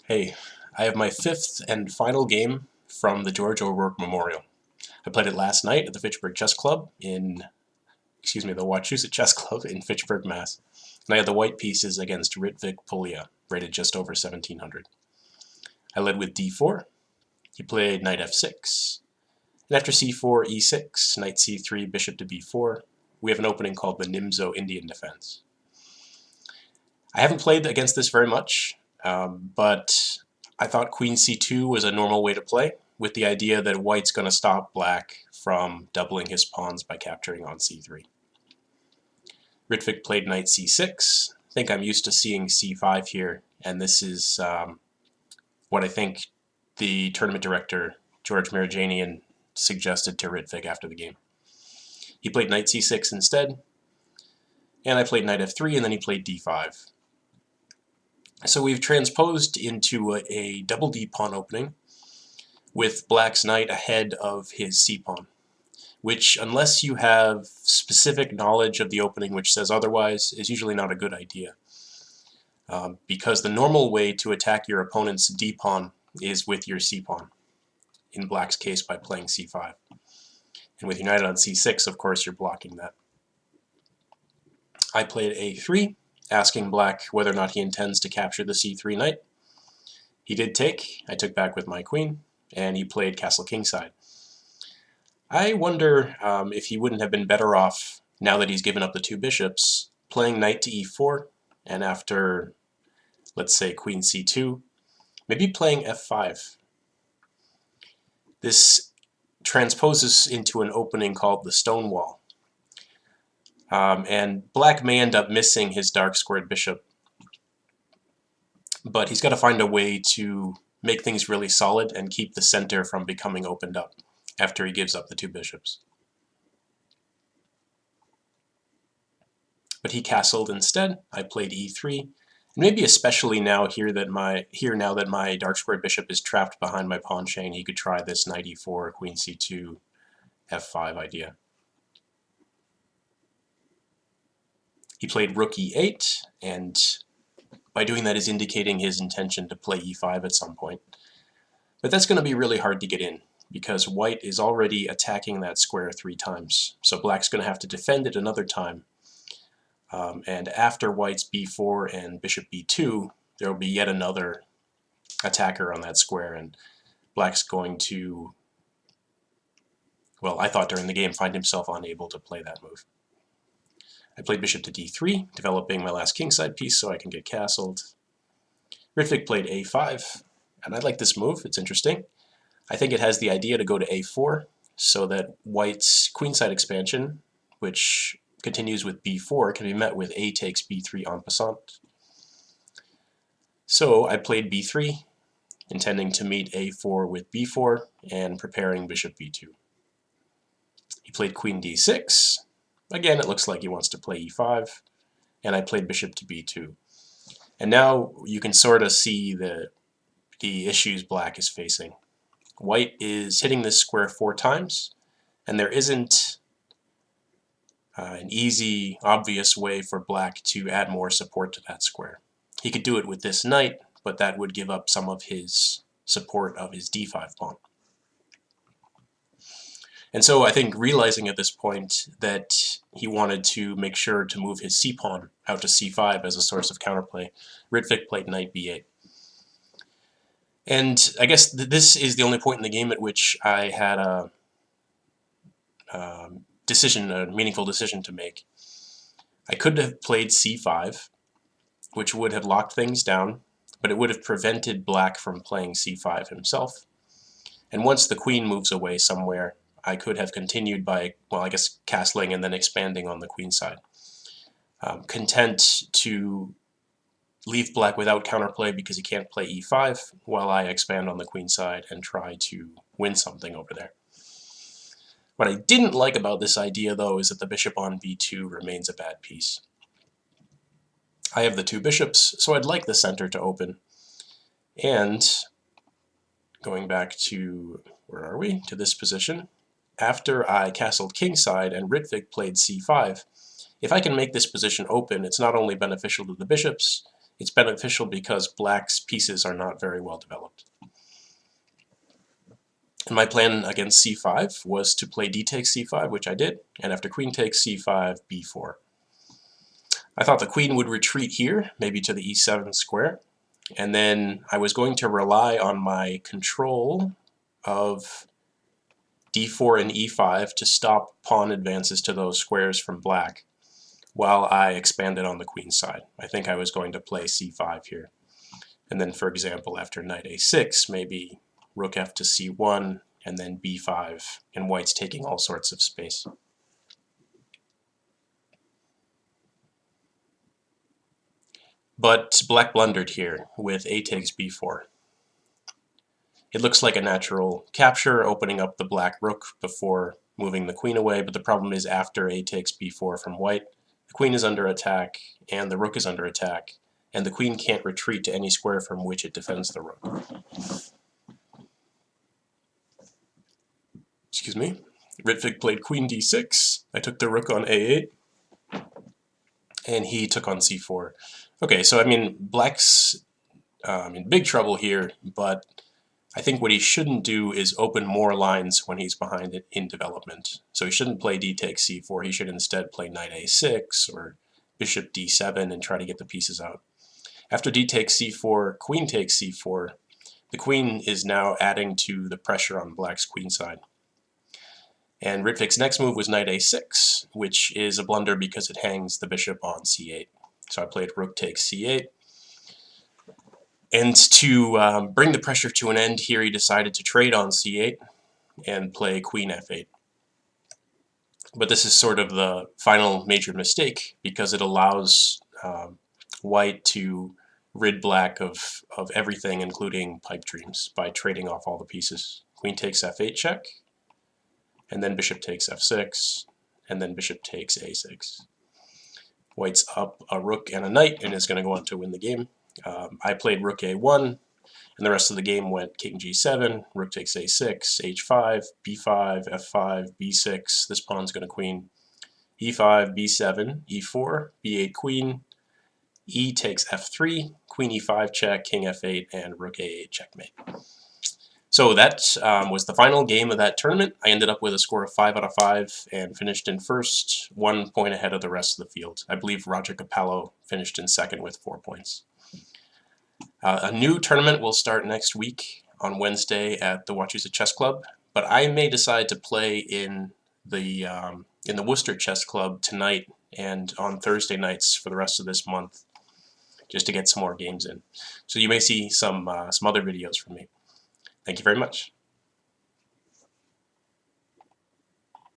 Hey, I have my fifth and final game from the George O'Rourke Memorial. I played it last night at the Fitchburg Chess Club the Wachusett Chess Club in Fitchburg, Mass. And I had the white pieces against Ritvik Pulya, rated just over 1700. I led with d4. He played knight f6. And after c4, e6, knight c3, bishop to b4, we have an opening called the Nimzo Indian defense. I haven't played against this very much, but I thought queen c2 was a normal way to play, with the idea that white's going to stop black from doubling his pawns by capturing on c3. Ritvik played knight c6. I think I'm used to seeing c5 here, and this is what I think the tournament director, George Marajanian, suggested to Ritvik after the game. He played knight c6 instead, and I played knight f3, and then he played d5. So we've transposed into a double d pawn opening with black's knight ahead of his c-pawn, which, unless you have specific knowledge of the opening which says otherwise, is usually not a good idea. Because the normal way to attack your opponent's d-pawn is with your c-pawn, in black's case by playing c5. And with your knight on c6, of course, you're blocking that. I played a3, asking black whether or not he intends to capture the c3 knight. He did take. I took back with my queen, and he played castle kingside. I wonder if he wouldn't have been better off, now that he's given up the two bishops, playing knight to e4, and after, let's say, queen c2, maybe playing f5. This transposes into an opening called the stone wall. And black may end up missing his dark squared bishop, but he's got to find a way to make things really solid and keep the center from becoming opened up after he gives up the two bishops. But he castled instead. I played e3, and maybe especially now now that my dark squared bishop is trapped behind my pawn chain, he could try this knight e4, queen c2, f5 idea. He played rook e8, and by doing that is indicating his intention to play e5 at some point. But that's going to be really hard to get in, because white is already attacking that square 3 times. So black's going to have to defend it another time. And after white's b4 and bishop b2, there will be yet another attacker on that square, and black's going to, well, I thought during the game, find himself unable to play that move. I played bishop to d3, developing my last kingside piece so I can get castled. Ritvik played a5, and I like this move. It's interesting. I think it has the idea to go to a4, so that white's queenside expansion, which continues with b4, can be met with a takes b3 en passant. So I played b3, intending to meet a4 with b4, and preparing bishop b2. He played queen d6. Again, it looks like he wants to play e5, and I played bishop to b2. And now you can sort of see the issues black is facing. White is hitting this square 4 times, and there isn't an easy, obvious way for black to add more support to that square. He could do it with this knight, but that would give up some of his support of his d5 pawn. And so I think, realizing at this point that he wanted to make sure to move his c-pawn out to c5 as a source of counterplay, Ritvik played knight b8. And I guess this is the only point in the game at which I had a meaningful decision to make. I could have played c5, which would have locked things down, but it would have prevented black from playing c5 himself. And once the queen moves away somewhere, I could have continued by, well, I guess castling and then expanding on the queen side. Content to leave black without counterplay because he can't play e5, while I expand on the queen side and try to win something over there. What I didn't like about this idea, though, is that the bishop on b2 remains a bad piece. I have the two bishops, so I'd like the center to open. And going back to, where are we? To this position. After I castled kingside and Ritvik played c5, if I can make this position open, it's not only beneficial to the bishops, it's beneficial because black's pieces are not very well developed. And my plan against c5 was to play d takes c5, which I did, and after queen takes c5, b4. I thought the queen would retreat here, maybe to the e7 square, and then I was going to rely on my control of d4 and e5 to stop pawn advances to those squares from black while I expanded on the queen side. I think I was going to play c5 here. And then, for example, after knight a6, maybe rook f to c1, and then b5, and white's taking all sorts of space. But black blundered here with a takes b4. It looks like a natural capture, opening up the black rook before moving the queen away, but the problem is after a takes b4 from white, the queen is under attack, and the rook is under attack, and the queen can't retreat to any square from which it defends the rook. Excuse me. Ritvik played queen d6. I took the rook on a8, and he took on c4. Okay, so I mean, black's in big trouble here, but I think what he shouldn't do is open more lines when he's behind it in development. So he shouldn't play d takes c4, he should instead play knight a6 or bishop d7 and try to get the pieces out. After d takes c4, queen takes c4, the queen is now adding to the pressure on black's queen side. And Ritvik's next move was knight a6, which is a blunder because it hangs the bishop on c8. So I played rook takes c8. And to bring the pressure to an end here, he decided to trade on c8 and play queen f8. But this is sort of the final major mistake because it allows white to rid black of everything, including pipe dreams, by trading off all the pieces. Queen takes f8 check, and then bishop takes f6, and then bishop takes a6. White's up a rook and a knight and is going to go on to win the game. I played rook a1, and the rest of the game went king g7, rook takes a6, h5, b5, f5, b6, this pawn's going to queen, e5, b7, e4, b8 queen, e takes f3, queen e5 check, king f8, and rook a8 checkmate. So that was the final game of that tournament. I ended up with a score of 5 out of 5 and finished in first, 1 point ahead of the rest of the field. I believe Roger Capello finished in second with 4 points. A new tournament will start next week on Wednesday at the Wachusett Chess Club, but I may decide to play in the Worcester Chess Club tonight and on Thursday nights for the rest of this month, just to get some more games in. So you may see some other videos from me. Thank you very much.